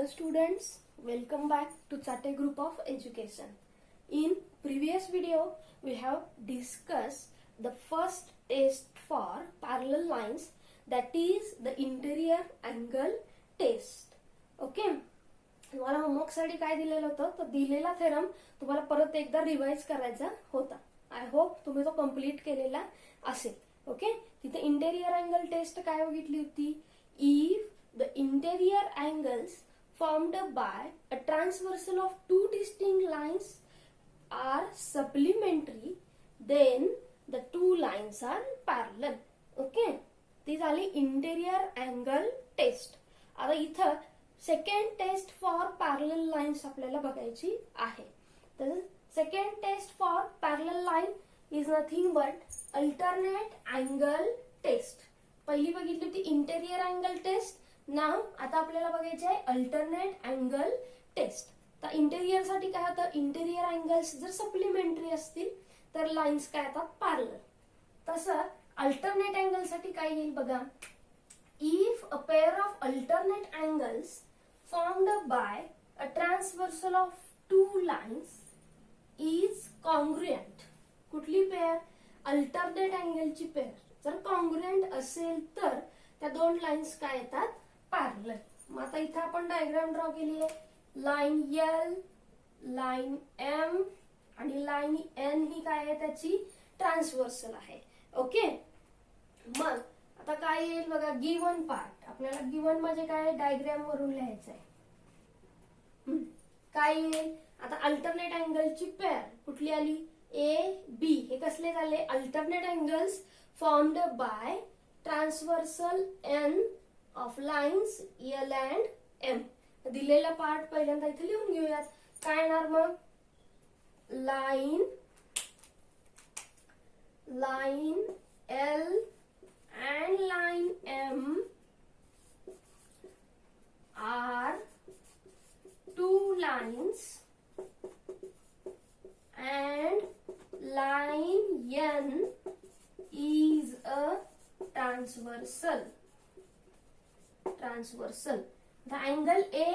students, welcome back to Chate Group of Education. In previous video, we have discussed the first test for parallel lines, that is the interior angle test. Okay. तुम्हाला homework साठी काय दिलेलं होतं, तर दिलेला theorem तुम्हाला परत एकदा रिवाइज करायचा होता. आय होप तुम्ही तो कंप्लीट केलेला असेल. ओके. तिथे इंटेरियर अँगल टेस्ट काय बघितली होती, if the interior angles formed by a transversal of two distinct lines are supplementary, then the two lines are parallel. Okay, ती झाली इंटेरियर अँगल टेस्ट. आता इथं second test for parallel lines आपल्याला बघायची आहे. तर second test for parallel line is nothing but alternate angle test. पहिली बघितली होती इंटेरियर अँगल टेस्ट. नाव आता आपल्याला बघायचे आहे अल्टरनेट अँगल टेस्ट. तर इंटेरियर साठी काय होतं, इंटेरियर अँगल्स जर सप्लिमेंटरी असतील तर लाईन्स काय येतात, पॅरलल. तसं अल्टरनेट अँगल साठी काय येईल बघा, if a pair of alternate angles formed bye a transversal of two lines is congruent. कुठली पेअर, अल्टरनेट अँगलची पेअर जर कॉन्ग्रुएंट असेल तर त्या दोन लाईन्स काय येतात, पॅरलल. मग आता इथे आपण डायग्राम ड्रॉ केली आहे. लाईन एल, लाईन एम आणि लाईन एन ही काय आहे, त्याची ट्रान्सव्हर्सल आहे. ओके. मग आता काय येईल बघा, गिवन पार्ट आपल्याला गिवन म्हणजे काय डायग्राम वरून लिहायचं आहे. काय येईल आता, अल्टरनेट अँगलची पेअर कुठली आली, ए बी. हे कसले झाले, alternate angles formed by transversal N of lines L and M. दिलेला पार्ट पहिल्यांदा इथे लिहून घेऊयात. काय येणार मग, line L and line M are two lines and line N is a transversal. The angle A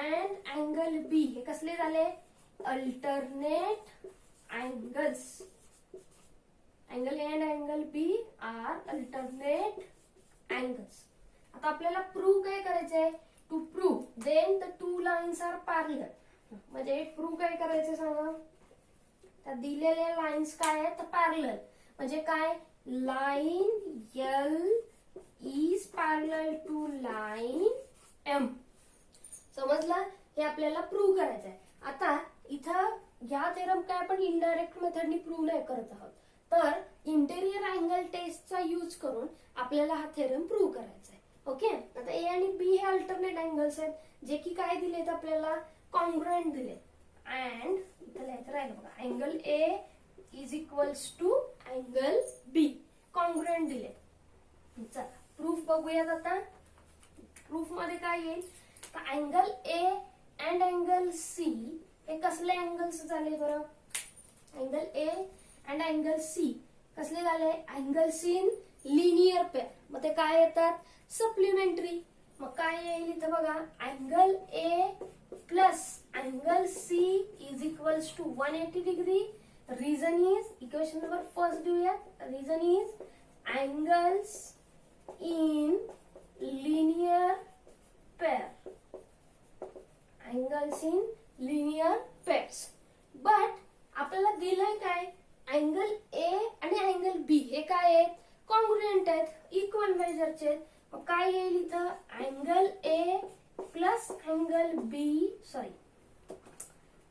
and angle B हे कसले झाले, alternate angles. Angle A and angle B are alternate angles. आता आपल्याला प्रूव्ह काय करायचंय, to prove then the two lines are parallel. म्हणजे prove काय करायचं सांगा, त्या दिलेल्या लाईन्स काय आहेत, पॅरलल. म्हणजे काय, line L is parallel to line M. समजलं, हे आपल्याला प्रूव्ह करायचं आहे. आता इथं ह्या थेरम काय आपण इनडायरेक्ट मेथडनी प्रूव्ह नाही करत आहोत, तर इंटेरियर अँगल टेस्टचा यूज करून आपल्याला हा थेरम प्रूव्ह करायचा आहे. ओके. आता ए आणि बी हे अल्टरनेट अँगल्स आहेत, जे की काय दिलेत आपल्याला, कॉन्ग्रुएंट दिले. अँड इथं लिहायचं राहिलं बघा, angle A is equals to angle B, congruent दिले. चला प्रूफ बघूयात. आता प्रूफ मध्ये काय येईल, तर angle A and angle C हे कसले अँगल्स झाले बरं, angle A and angle C कसले झाले, angle C in linear pair. मग ते काय येतात, सप्लिमेंटरी. मग काय येईल इथं बघा, angle A plus angle C is equals to 180 degree. Reason is, equation number first देऊयात. Reason is angles in linear pair. Angles in linear pairs. But आपल्याला दिलंय काय, अँगल ए आणि अँगल बी हे काय आहेत, कॉन्ग्रुएंट आहेत, इक्वल मेजरचे आहेत. मग काय येईल इथं, angle A plus angle B, sorry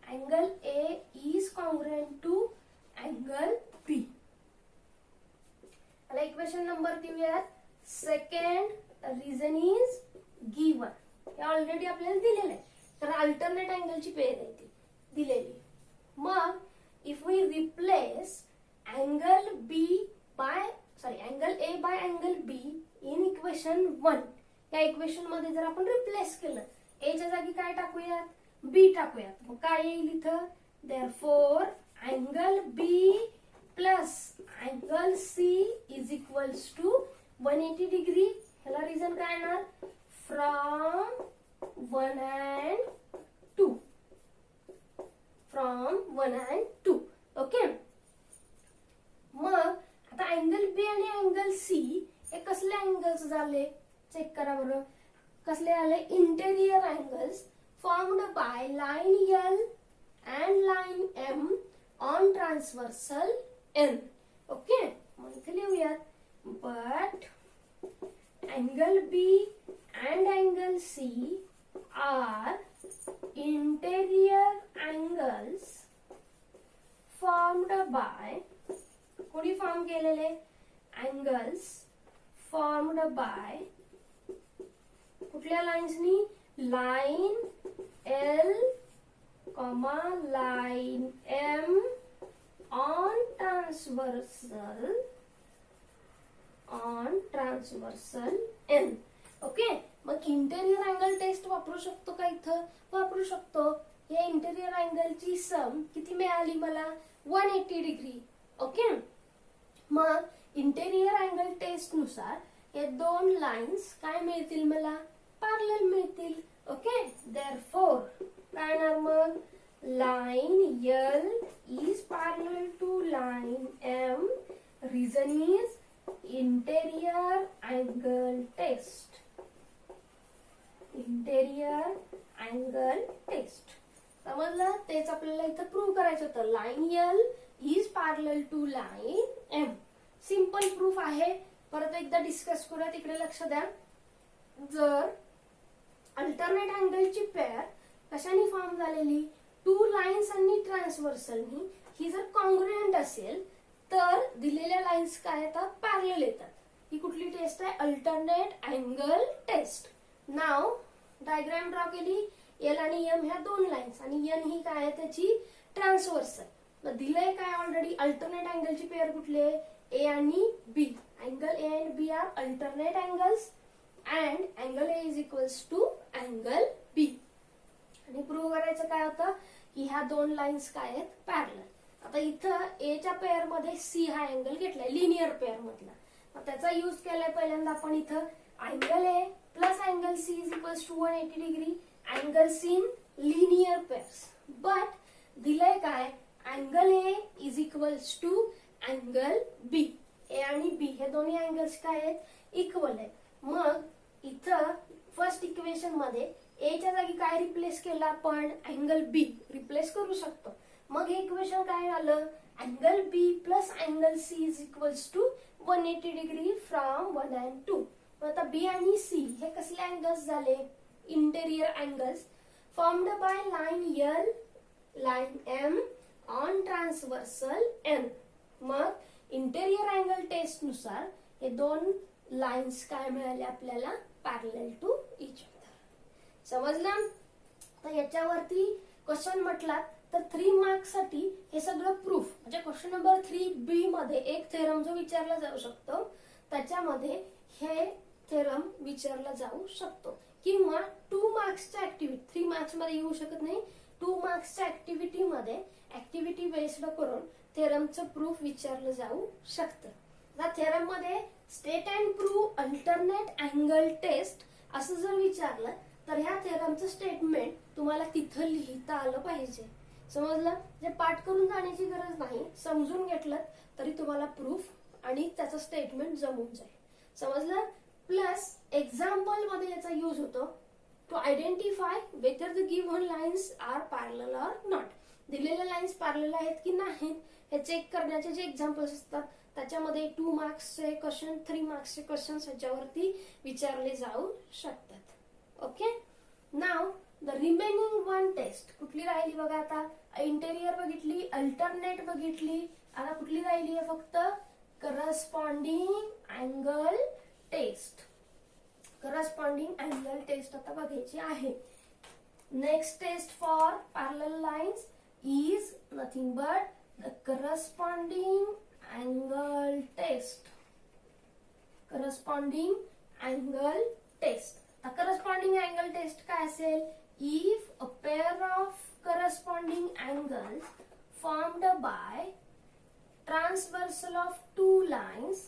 angle A is congruent to angle B. आता इक्वेशन नंबर देऊयात. सेकंड रिझन इज गिवन, हे ऑलरेडी आपल्याला दिलेलं आहे, तर अल्टरनेट अँगलची पेअर आहे ती दिलेली. मग if we replace angle B by angle A by angle B in equation 1, या इक्वेशन मध्ये जर आपण रिप्लेस केलं, ए च्या जागी काय टाकूयात, बी टाकूयात. मग काय येईल इथं, therefore angle B plus angle C is equals to 180 degree. ह्याला रिझन काय येणार, from 1 and 2. From 1 and 2. Okay. मग आता अँगल बी आणि अँगल सी हे कसले अँगल्स झाले चेक करा बरं. कसले आले? Interior angles formed by line L and line M on transversal N. Okay. मग इथे लिहूयात. But angle B and angle C are interior angles formed by, कोणी फॉर्म केलेले? अँगल्स फॉर्म्ड बाय कुठल्या लाईन्सनी? Line L comma line M on transversal N. Okay. मग interior angle test वापरू शकतो का? इथं वापरू शकतो. या इंटेरियर अँगलची सम किती मिळाली मला? 180 डिग्री. ओके. मग इंटेरियर अँगल टेस्ट नुसार हे दोन लाईन्स काय मिळतील मला? पॅरलल मिळतील. ओके. देअरफॉर काय येणार मग? Line L is parallel to line M. Reason is interior angle test. Interior angle test समजलं? तेच आपल्याला इथं प्रूव्ह करायचं होतं. Line L is parallel to line M. Simple proof आहे. परत एकदा डिस्कस करूया. तिकडे लक्ष द्या. जर अल्टरनेट अँगलची पेअर कशाने फॉर्म झालेली? टू लाईन्स आणि ट्रान्सव्हर्सलनी. ही जर कॉन्ग्रुएंट असेल तर दिलेल्या लाईन्स काय येतात? पॅरलल येतात. ही कुठली टेस्ट आहे? Alternate angle test. नाव डायग्राम ड्रॉ केली. एल आणि एम ह्या दोन लाईन्स आणि एन ही काय आहे त्याची? ट्रान्सव्हर्सल. मग दिलंय काय ऑलरेडी? अल्टरनेट अँगलची पेअर कुठली आहे? ए आणि B. Angle A and B are alternate angles and angle A is equals to angle B. आणि प्रूव्ह करायचं काय होतं की ह्या दोन लाईन्स काय आहेत? पॅरलल. आता इथं ए च्या पेअर मध्ये सी हा अँगल घेतलाय लिनियर पेअर मधला. मग त्याचा यूज केलाय पहिल्यांदा आपण इथं. Angle A plus angle C is equals to 180 degree. Angles in linear pairs. But दिलंय काय? Angle A is equals to angle B. A आणि बी हे दोन्ही अँगल्स काय आहेत? इक्वल आहेत. मग इथं फर्स्ट इक्वेशन मध्ये ए च्या जागी काय रिप्लेस केलं आपण? अँगल बी रिप्लेस करू शकतो. मग हे इक्वेशन काय आलं? Angle B plus angle C is equals to 180 degree from 1 and 2. आता बी आणि सी हे कसले अँगल्स झाले? Interior angles formed by line L line M on transversal N. मग इंटेरियर अँगल टेस्ट नुसार हे दोन लाईन्स काय मिळाले आपल्याला? Parallel to each other. समजलं? तर याच्यावरती क्वेश्चन म्हटला तर 3 मार्क्स साठी हे सगळं प्रूफ म्हणजे क्वेश्चन नंबर 3B मध्ये एक थेरम जो विचारला जाऊ शकतो त्याच्यामध्ये हे थेरम विचारला जाऊ शकतो. किंवा 2 मार्क्सच्या ऍक्टिव्हिटी 3 मार्क्स मध्ये येऊ शकत नाही. 2 मार्क्सच्या ऍक्टिव्हिटी मध्ये ऍक्टिव्हिटी बेस्ड करून थेरमचं प्रूफ विचारलं जाऊ शकतं. या थेरम मध्ये state and prove alternate angle test असं जर विचारलं तर ह्या थेरमचं स्टेटमेंट तुम्हाला तिथं लिहिता आलं पाहिजे. समजलं? जे पाठ करून जाण्याची गरज नाही. समजून घेतलं तरी तुम्हाला प्रूफ आणि त्याचं स्टेटमेंट जमून जाईल. समजलं? प्लस एक्झाम्पल मध्ये याचा यूज होतो to identify whether the given lines are parallel or not. दिलेल्या लाईन्स पॅरलल आहेत की नाहीत हे चेक करण्याचे जे एक्झाम्पल्स असतात त्याच्यामध्ये 2 मार्क्सचे क्वेश्चन 3 मार्क्सचे क्वेश्चन ह्याच्यावरती विचारले जाऊ शकतात. Okay. Now the remaining 1 test कुठली राहिली बघा. आता इंटेरियर बघितली, अल्टरनेट बघितली, आता कुठली राहिली आहे फक्त? Corresponding angle test. Corresponding angle test आता बघायची आहे. Next test for parallel lines is nothing but the corresponding angle test. Corresponding angle test. Corresponding angle test काय असेल? If a pair of corresponding angles formed by transversal of 2 lines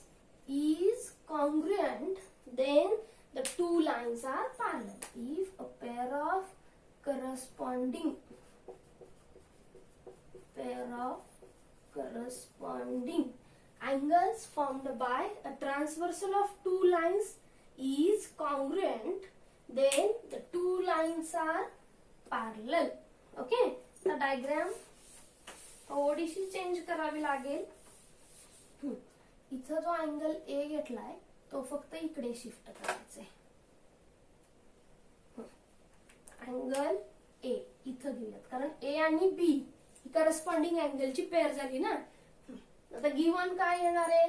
is congruent, then the two lines are parallel. If a pair of corresponding angles formed by a transversal of two lines is congruent, then the two lines are parallel. Okay, the diagram थोडीशी change करावी लागेल. इथं जो angle A घेतलाय तो फक्त इकडे shift करायचा आहे. अँगल ए इथं घेऊयात कारण ए आणि बी ही करस्पॉन्डिंग अँगलची पेअर झाली ना. आता गिवन काय येणार आहे,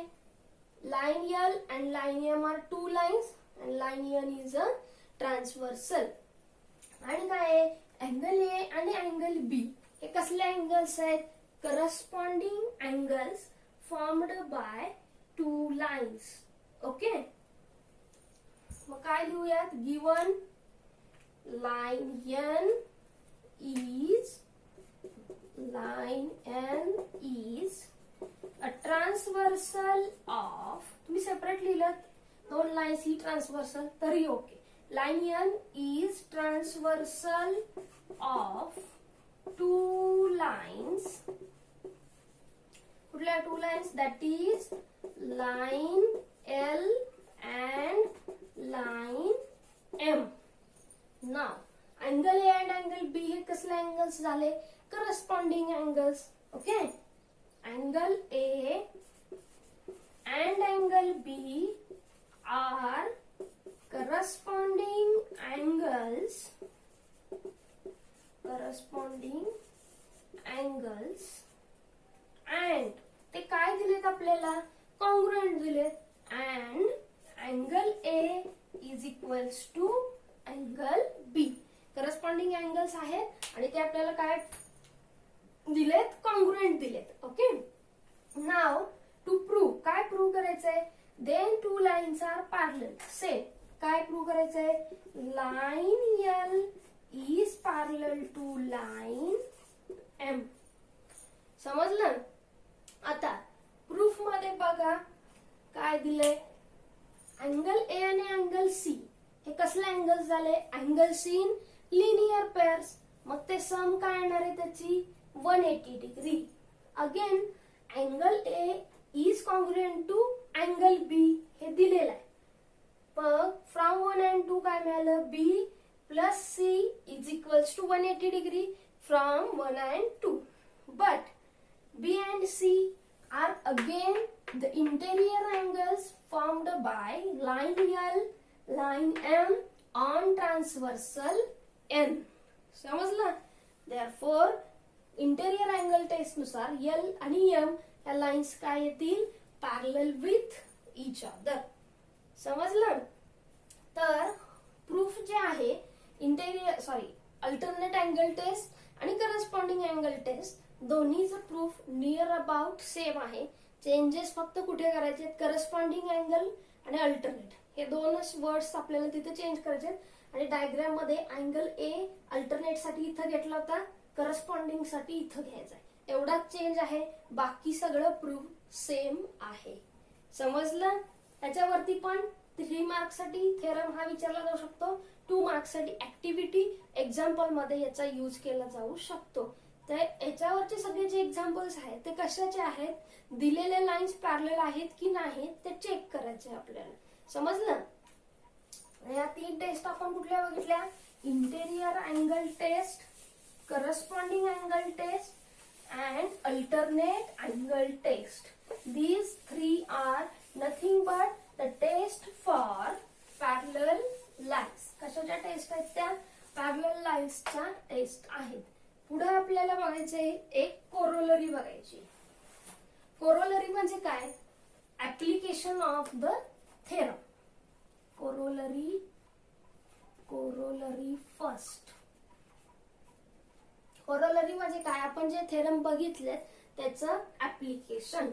line L and line M are two lines and line N is a transversal. आणि काय आहे, अँगल ए आणि अँगल बी हे कसले अँगल्स आहेत, corresponding angles formed by two lines. Okay, मग काय लिहूयात, given line n is a transversal of, तुम्ही सेपरेट लिहिलं दोन लाईन्स ही ट्रान्सव्हर्सल तरी okay. line n is transversal of two lines. कुठल्या two lines, that is line L and line M. Now, angle A and angle B हे कसले angles झाले, corresponding angles. Okay, angle A and angle B are corresponding angles. And ते काय दिलेत आपल्याला, congruent दिलेत. And angle A is equals to angle B. Corresponding angles आहेत आणि ते आपल्याला काय दिलेत, कॉन्ग्रुएंट दिलेत. ओके, नाव टू प्रूव्ह, काय प्रूव्ह करायचंय, then two lines are parallel. Same काय प्रूव्ह करायचंय, line L is parallel to line M. समजलं. आता प्रूफ मध्ये बघा काय दिलंय, अँगल ए आणि अँगल सी हे कसले अँगल्स झाले, अँगल्स इन लिनियर पेअर्स. मग ते सम काय येणार आहे त्याची, 180 degree. Again angle A is congruent to angle B हे दिलेलं आहे. मग फ्रॉम 1 and 2 काय मिळालं, B plus C is equals to 180 degree from 1 and 2. But B and C are again the interior angles formed by line L, line M on transversal N. समजलं. Therefore interior angle test नुसार L आणि M या lines काय येतील, parallel with each other. समजलं. तर proof जे आहे अल्टरनेट अँगल टेस्ट आणि करस्पॉन्डिंग अँगल टेस्ट दोन्हीचं प्रूफ नियर अबाउट सेम आहे. चेंजेस फक्त कुठे करायचे, करस्पॉन्डिंग अँगल आणि अल्टरनेट हे दोनच वर्ड्स आपल्याला तिथे चेंज करायचे. आणि डायग्राम मध्ये अँगल ए अल्टरनेट साठी इथं घेतला होता, करस्पॉन्डिंग साठी इथं घ्यायचा आहे. एवढाच चेंज आहे, बाकी सगळं प्रूफ सेम आहे. समजलं. त्याच्यावरती पण 3 मार्क्स साठी थेरम हा विचारला जाऊ शकतो, 2 मार्क्स साठी ऍक्टिव्हिटी एक्झाम्पल मध्ये याचा यूज केला जाऊ शकतो. तर याच्यावरचे सगळे जे एक्झाम्पल्स आहेत ते कशाचे आहेत, दिलेले लाईन्स पॅरलल आहेत की नाही ते चेक करायचे आपल्याला. समजलं. या 3 टेस्ट आपण कुठल्या बघितल्या, interior angle test, corresponding angle test and alternate angle test. These 3 are nothing but the test for parallel lines. कशाच्या टेस्ट आहेत त्या, पॅरलल लाईन्सच्या टेस्ट आहेत. पुढे आपल्याला बघायचे एक कोरोलरी बघायची. कोरोलरी म्हणजे काय, application of the theorem. Corollary first. Corollary म्हणजे काय, आपण जे थेरम बघितले त्याचं ऍप्लिकेशन.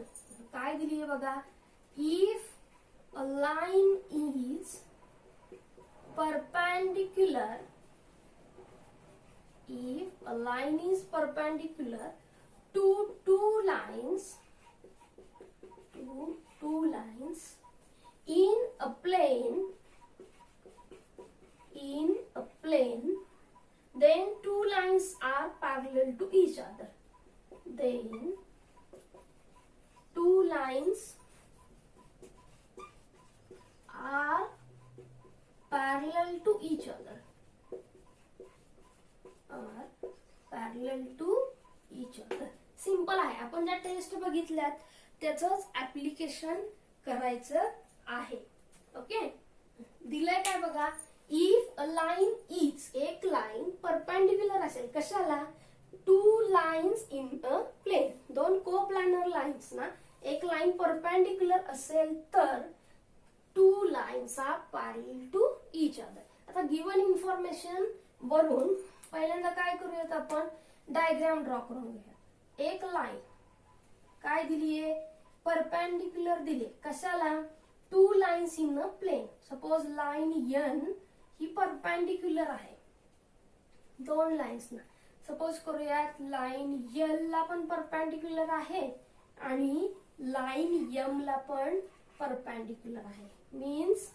काय दिली आहे बघा, if a line is perpendicular, if a line is perpendicular to two lines in a plane plane, then two lines are parallel to each other. Then two lines are parallel to each other. Are parallel to each other. Simple आहे. आपण ज्या taste बघितल्यात त्याचंच application करायचं आहे. Okay, दिलंय काय बघा. इफ अ लाईन इज, एक लाईन परपेंडिक्युलर असेल कशाला, two lines in a plane, दोन को प्लॅनर लाईन्स ना, एक लाईन परपेंडिक्युलर असेल तर two lines are parallel to each other. आता गिवन इन्फॉर्मेशन वरून पहिल्यांदा काय करूयात आपण, डायग्राम ड्रॉ करून घेऊया. एक लाईन काय दिलीये, परपेंडिक्युलर दिली कशाला, two lines in a plane. Suppose line N ही परपेंडिक्युलर आहे दोन लाईन्स ना. सपोज करूयात लाईन एल ला पण परपेंडिक्युलर आहे आणि लाईन एम ला पण परपेंडिक्युलर आहे. Means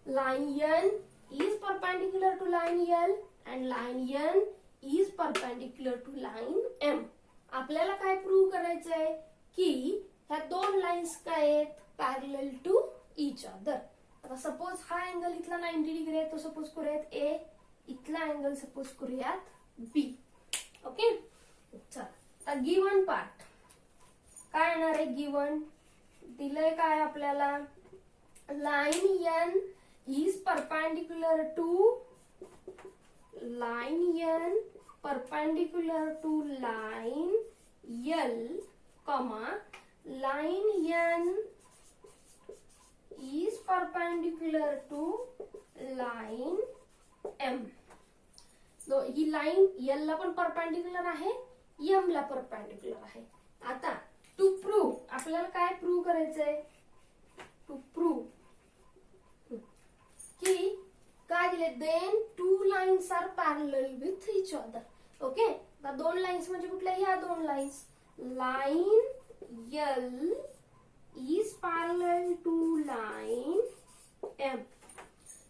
line N is perpendicular to line L and line N is perpendicular to line M. आपल्याला काय प्रूव्ह करायचंय की ह्या दोन लाईन्स काय आहेत, पॅरलल टू इच अदर. आता सपोज हा अँगल इथला 90 डिग्री आहे, तो सपोज करूयात ए, इथला अँगल सपोज करूयात बी. ओके, चला आता गिवन पार्ट काय येणार आहे. गिवन दिलंय काय आपल्याला, line N is perpendicular to line N perpendicular to line L, comma line N is perpendicular to line M. So he line L ला पण परपेंडिक्युलर आहे, M ला परपेंडिक्युलर आहे. आता टू प्रूव्ह आपल्याला काय प्रूव्ह करायचंय, टू प्रूव्ह की काय दिले, then two lines are parallel with each other. Okay, आता दोन लाईन्स म्हणजे कुठल्या, ह्या दोन lines. Line L is parallel to line M.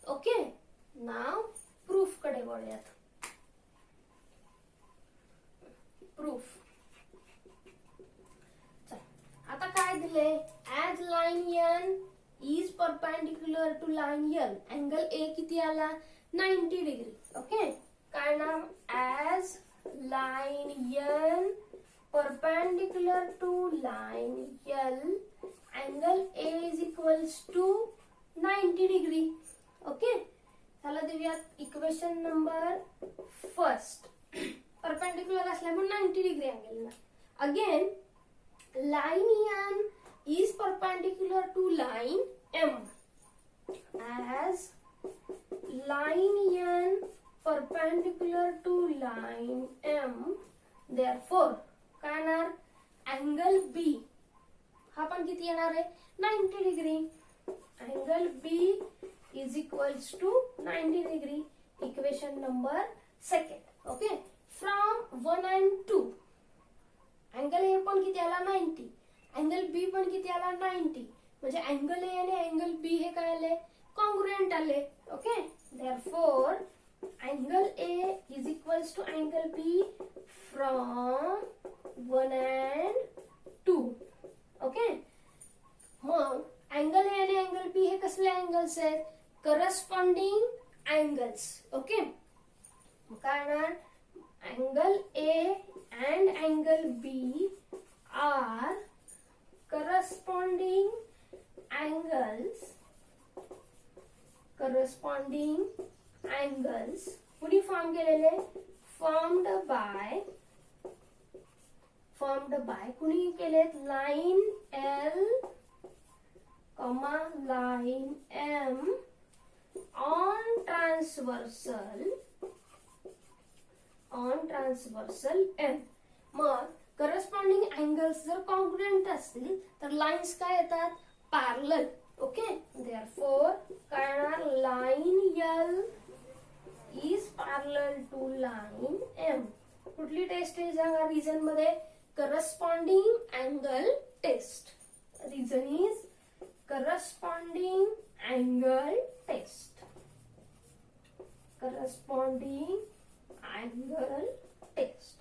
Okay, now proof कडे वळूयात. प्रूफ आता काय दिले, as line N is perpendicular to line L, angle A किती आला, 90 डिग्री. ओके, काय नाम, as line N perpendicular to line L, angle A is equals to 90 degree. Okay, त्याला देऊयात इक्वेशन नंबर फर्स्ट. परपेंडिक्युलर असल्यामुळे 90 डिग्री अँगल ना. Again line N is perpendicular to line M, as line N perpendicular to line M, therefore काय येणार, angle B हा पण किती येणार आहे, 90 degree. Angle B is equals to 90 degree. Equation number second. Okay, from 1 and 2 angle A पण किती आला, 90. अँगल बी पण किती आला, 90. म्हणजे अँगल ए आणि अँगल बी हे काय आले, कॉन्ग्रुएंट आले. Okay, therefore angle A is equals to angle B from 1 and 2. Okay, मग अँगल ए आणि अँगल बी हे कसले अँगल्स आहेत, करस्पॉन्डिंग अँगल्स. ओके, काय ना, angle A and angle B are corresponding angles कुणी फॉर्म केलेले, formed by कुणी केलेत, line L comma line M on transversal M. मग करस्पॉन्डिंग अँगल्स जर कॉन्ग्रुएंट असतील तर लाईन्स काय येतात, पॅरलल. ओके, देयरफॉर काय येणार, line L is parallel to line M. कुठली टेस्ट आहे सांगा रिझन मध्ये, corresponding angle test. Reason is corresponding angle test. Corresponding angle test.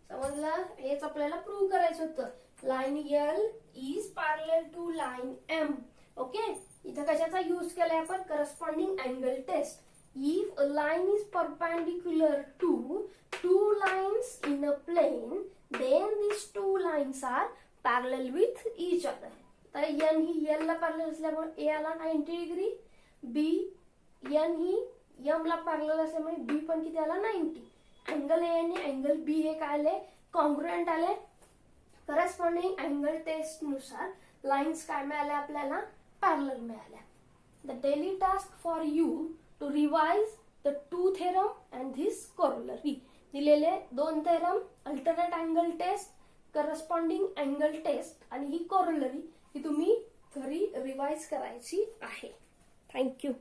समजलं? हेच आपल्याला प्रूव्ह करायचं होतं. Line L is parallel to line M. Okay, इथं कशाचा यूज केलाय आपण? Corresponding angle test. If a line is perpendicular to two lines in a plane, then these two lines are parallel with each other. तर N ही L ला parallel असल्यामुळे ए आला 90 degree, बी N ही M ला parallel असल्यामुळे बी पण किती आला? 90. अँगल ए आणि अँगल बी हे काय आले? कॉन्ग्रुएंट आले. करस्पॉन्डिंग अँगल टेस्ट नुसार लाईन्स काय मिळाल्या आपल्याला? पॅरलल मिळाल्या. The daily task for you to revise the two theorem and this corollary. दिलेले 2 theorem, alternate angle test, corresponding angle test आणि ही कोरोलरी ही तुम्ही घरी रिवाइज करायची आहे. थँक्यू.